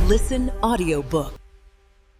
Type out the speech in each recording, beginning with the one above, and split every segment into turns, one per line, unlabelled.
Listen audiobook.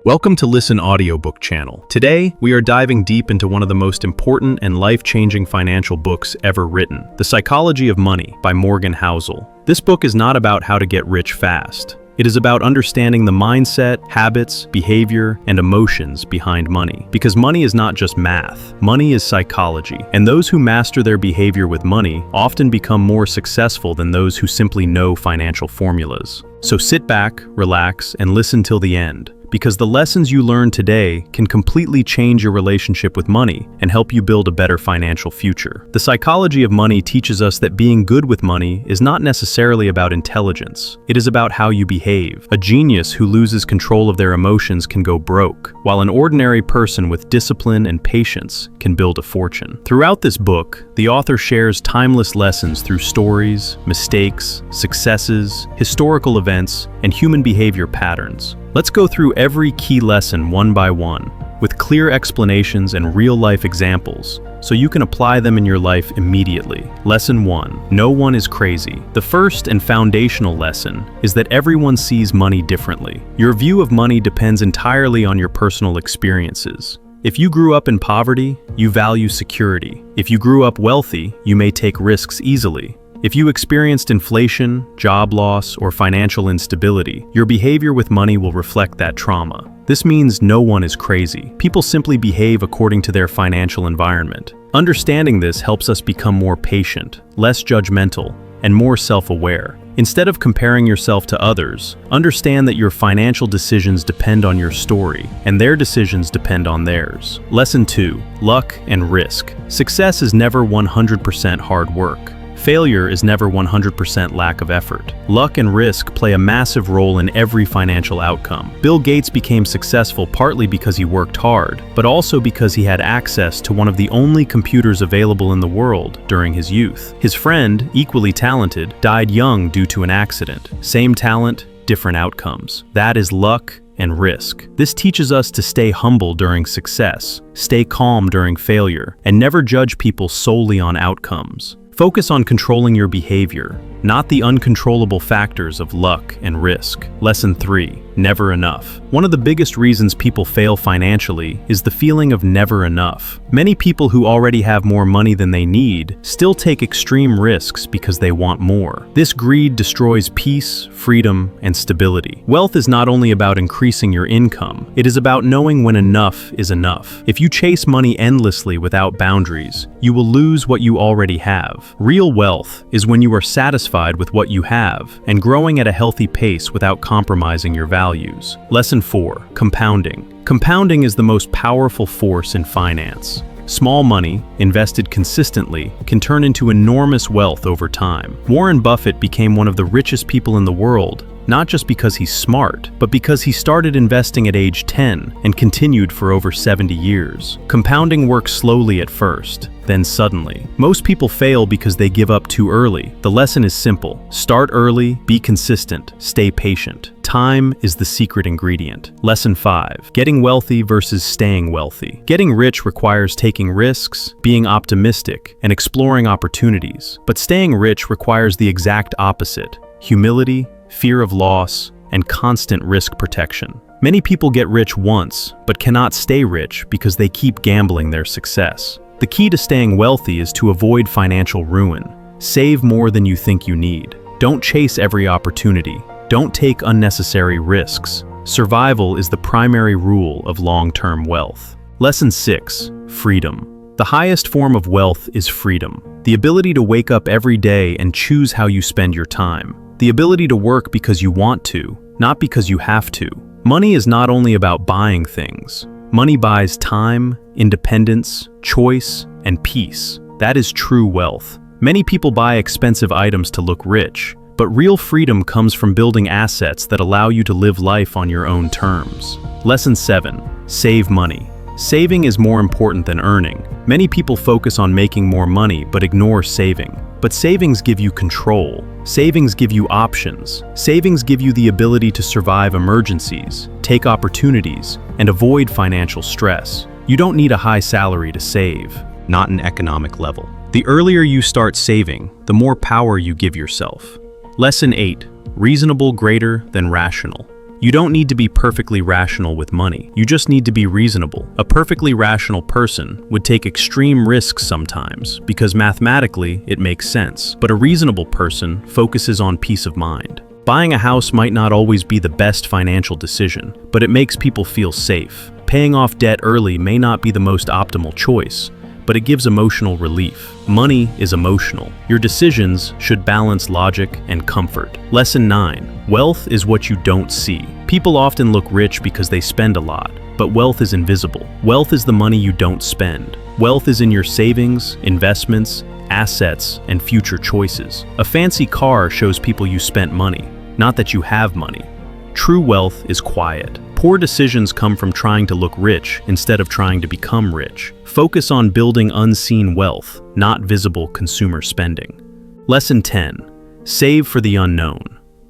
Welcome to Listen Audiobook channel. Today, we are diving deep into one of the most important and life-changing financial books ever written, The Psychology of Money by Morgan Housel. This book is not about how to get rich fast. It is about understanding the mindset, habits, behavior, and emotions behind money. Because money is not just math, money is psychology. And those who master their behavior with money often become more successful than those who simply know financial formulas. So sit back, relax, and listen till the end. Because the lessons you learn today can completely change your relationship with money and help you build a better financial future. The Psychology of Money teaches us that being good with money is not necessarily about intelligence. It is about how you behave. A genius who loses control of their emotions can go broke, while an ordinary person with discipline and patience can build a fortune. Throughout this book, the author shares timeless lessons through stories, mistakes, successes, historical events, and human behavior patterns. Let's go through every key lesson one by one, with clear explanations and real-life examples, so you can apply them in your life immediately. Lesson 1. No one is crazy. The first and foundational lesson is that everyone sees money differently. Your view of money depends entirely on your personal experiences. If you grew up in poverty, you value security. If you grew up wealthy, you may take risks easily. If you experienced inflation, job loss, or financial instability, your behavior with money will reflect that trauma. This means no one is crazy. People simply behave according to their financial environment. Understanding this helps us become more patient, less judgmental, and more self-aware. Instead of comparing yourself to others, understand that your financial decisions depend on your story, and their decisions depend on theirs. Lesson 2. Luck and risk. Success is never 100% hard work. Failure is never 100% lack of effort. Luck and risk play a massive role in every financial outcome. Bill Gates became successful partly because he worked hard, but also because he had access to one of the only computers available in the world during his youth. His friend, equally talented, died young due to an accident. Same talent, different outcomes. That is luck and risk. This teaches us to stay humble during success, stay calm during failure, and never judge people solely on outcomes. Focus on controlling your behavior, not the uncontrollable factors of luck and risk. Lesson 3. Never enough. One of the biggest reasons people fail financially is the feeling of never enough. Many people who already have more money than they need still take extreme risks because they want more. This greed destroys peace, freedom, and stability. Wealth is not only about increasing your income, it is about knowing when enough is enough. If you chase money endlessly without boundaries, you will lose what you already have. Real wealth is when you are satisfied with what you have and growing at a healthy pace without compromising your values. Lesson 4. Compounding. Compounding is the most powerful force in finance. Small money, invested consistently, can turn into enormous wealth over time. Warren Buffett became one of the richest people in the world, not just because he's smart, but because he started investing at age 10 and continued for over 70 years. Compounding works slowly at first, then suddenly. Most people fail because they give up too early. The lesson is simple. Start early, be consistent, stay patient. Time is the secret ingredient. Lesson 5. Getting wealthy versus staying wealthy. Getting rich requires taking risks, being optimistic, and exploring opportunities. But staying rich requires the exact opposite: humility, fear of loss, and constant risk protection. Many people get rich once, but cannot stay rich because they keep gambling their success. The key to staying wealthy is to avoid financial ruin. Save more than you think you need. Don't chase every opportunity. Don't take unnecessary risks. Survival is the primary rule of long-term wealth. Lesson 6. Freedom. The highest form of wealth is freedom. The ability to wake up every day and choose how you spend your time. The ability to work because you want to, not because you have to. Money is not only about buying things. Money buys time, independence, choice, and peace. That is true wealth. Many people buy expensive items to look rich, but real freedom comes from building assets that allow you to live life on your own terms. Lesson 7. Save money. Saving is more important than earning. Many people focus on making more money but ignore saving. But savings give you control. Savings give you options. Savings give you the ability to survive emergencies, take opportunities, and avoid financial stress. You don't need a high salary to save, not an economic level. The earlier you start saving, the more power you give yourself. Lesson 8. Reasonable greater than rational. You don't need to be perfectly rational with money. You just need to be reasonable. A perfectly rational person would take extreme risks sometimes because mathematically it makes sense. But a reasonable person focuses on peace of mind. Buying a house might not always be the best financial decision, but it makes people feel safe. Paying off debt early may not be the most optimal choice, but it gives emotional relief. Money is emotional. Your decisions should balance logic and comfort. Lesson 9. Wealth is what you don't see. People often look rich because they spend a lot, but wealth is invisible. Wealth is the money you don't spend. Wealth is in your savings, investments, assets, and future choices. A fancy car shows people you spent money, not that you have money. True wealth is quiet. Poor decisions come from trying to look rich instead of trying to become rich. Focus on building unseen wealth, not visible consumer spending. Lesson 10. Save for the unknown.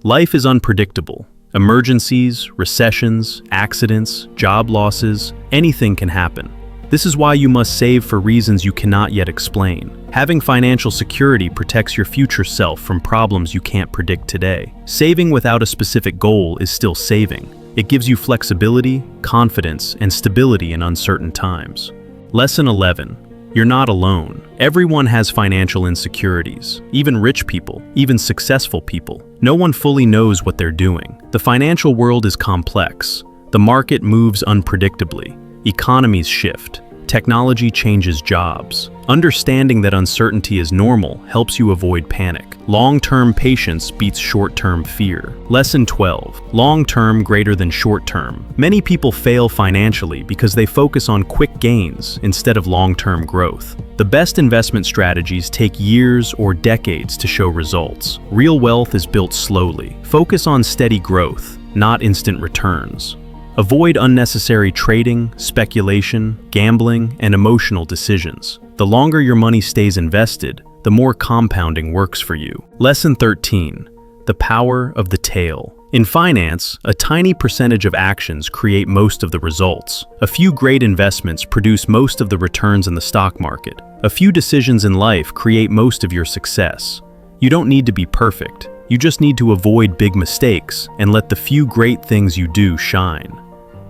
Life is unpredictable. Emergencies, recessions, accidents, job losses, anything can happen. This is why you must save for reasons you cannot yet explain. Having financial security protects your future self from problems you can't predict today. Saving without a specific goal is still saving. It gives you flexibility, confidence, and stability in uncertain times. Lesson 11. You're not alone. Everyone has financial insecurities, even rich people, even successful people. No one fully knows what they're doing. The financial world is complex. The market moves unpredictably. Economies shift. Technology changes jobs. Understanding that uncertainty is normal helps you avoid panic. Long-term patience beats short-term fear. Lesson 12. Long-term greater than short-term. Many people fail financially because they focus on quick gains instead of long-term growth. The best investment strategies take years or decades to show results. Real wealth is built slowly. Focus on steady growth, not instant returns. Avoid unnecessary trading, speculation, gambling, and emotional decisions. The longer your money stays invested, the more compounding works for you. Lesson 13. The power of the tail. In finance, a tiny percentage of actions create most of the results. A few great investments produce most of the returns in the stock market. A few decisions in life create most of your success. You don't need to be perfect. You just need to avoid big mistakes and let the few great things you do shine.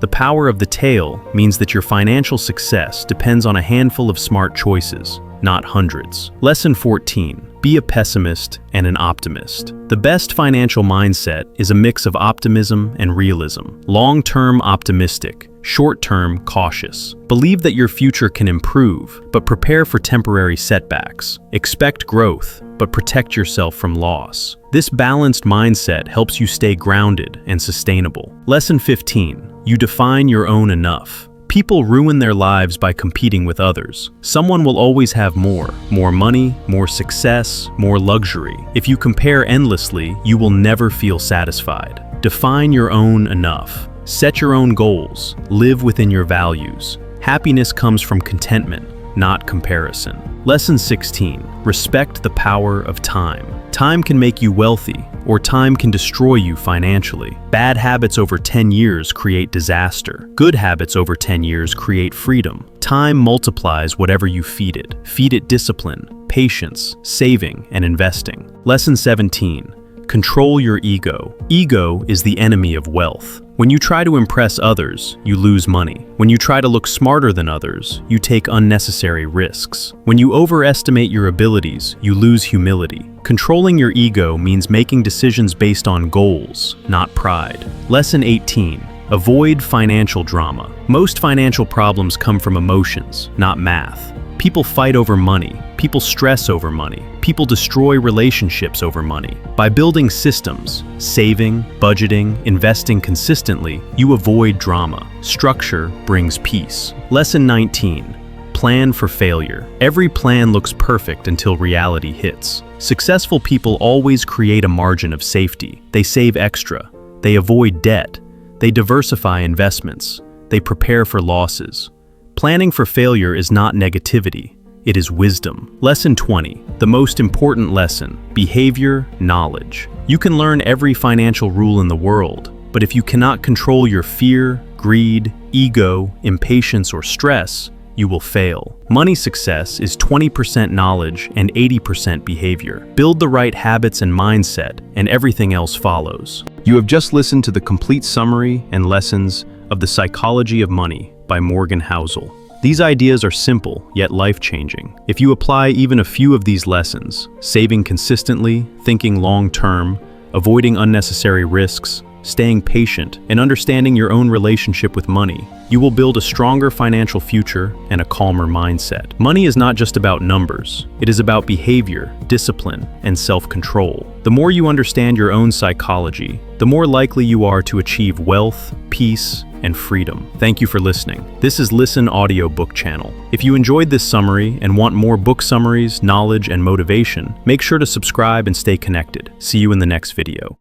The power of the tail means that your financial success depends on a handful of smart choices, not hundreds. Lesson 14. Be a pessimist and an optimist. The best financial mindset is a mix of optimism and realism. Long-term optimistic, short-term cautious. Believe that your future can improve, but prepare for temporary setbacks. Expect growth, but protect yourself from loss. This balanced mindset helps you stay grounded and sustainable. Lesson 15. You define your own enough. People ruin their lives by competing with others. Someone will always have more money, more success, more luxury. If you compare endlessly, you will never feel satisfied. Define your own enough. Set your own goals. Live within your values. Happiness comes from contentment, not comparison. Lesson 16. Respect the power of time. Time can make you wealthy, or time can destroy you financially. Bad habits over 10 years create disaster. Good habits over 10 years create freedom. Time multiplies whatever you feed it. Feed it discipline, patience, saving, and investing. Lesson 17. Control your ego. Ego is the enemy of wealth. When you try to impress others, you lose money. When you try to look smarter than others, you take unnecessary risks. When you overestimate your abilities, you lose humility. Controlling your ego means making decisions based on goals, not pride. Lesson 18. Avoid financial drama. Most financial problems come from emotions, not math. People fight over money. People stress over money. People destroy relationships over money. By building systems, saving, budgeting, investing consistently, you avoid drama. Structure brings peace. Lesson 19. Plan for failure. Every plan looks perfect until reality hits. Successful people always create a margin of safety. They save extra. They avoid debt. They diversify investments. They prepare for losses. Planning for failure is not negativity. It is wisdom. Lesson 20. The most important lesson: behavior, knowledge. You can learn every financial rule in the world, but if you cannot control your fear, greed, ego, impatience, or stress, you will fail. Money success is 20% knowledge and 80% behavior. Build the right habits and mindset, and everything else follows. You have just listened to the complete summary and lessons of The Psychology of Money by Morgan Housel. These ideas are simple, yet life-changing. If you apply even a few of these lessons, saving consistently, thinking long-term, avoiding unnecessary risks, staying patient, and understanding your own relationship with money, you will build a stronger financial future and a calmer mindset. Money is not just about numbers. It is about behavior, discipline, and self-control. The more you understand your own psychology, the more likely you are to achieve wealth, peace, and freedom. Thank you for listening. This is Listen Audiobook channel. If you enjoyed this summary and want more book summaries, knowledge, and motivation, make sure to subscribe and stay connected. See you in the next video.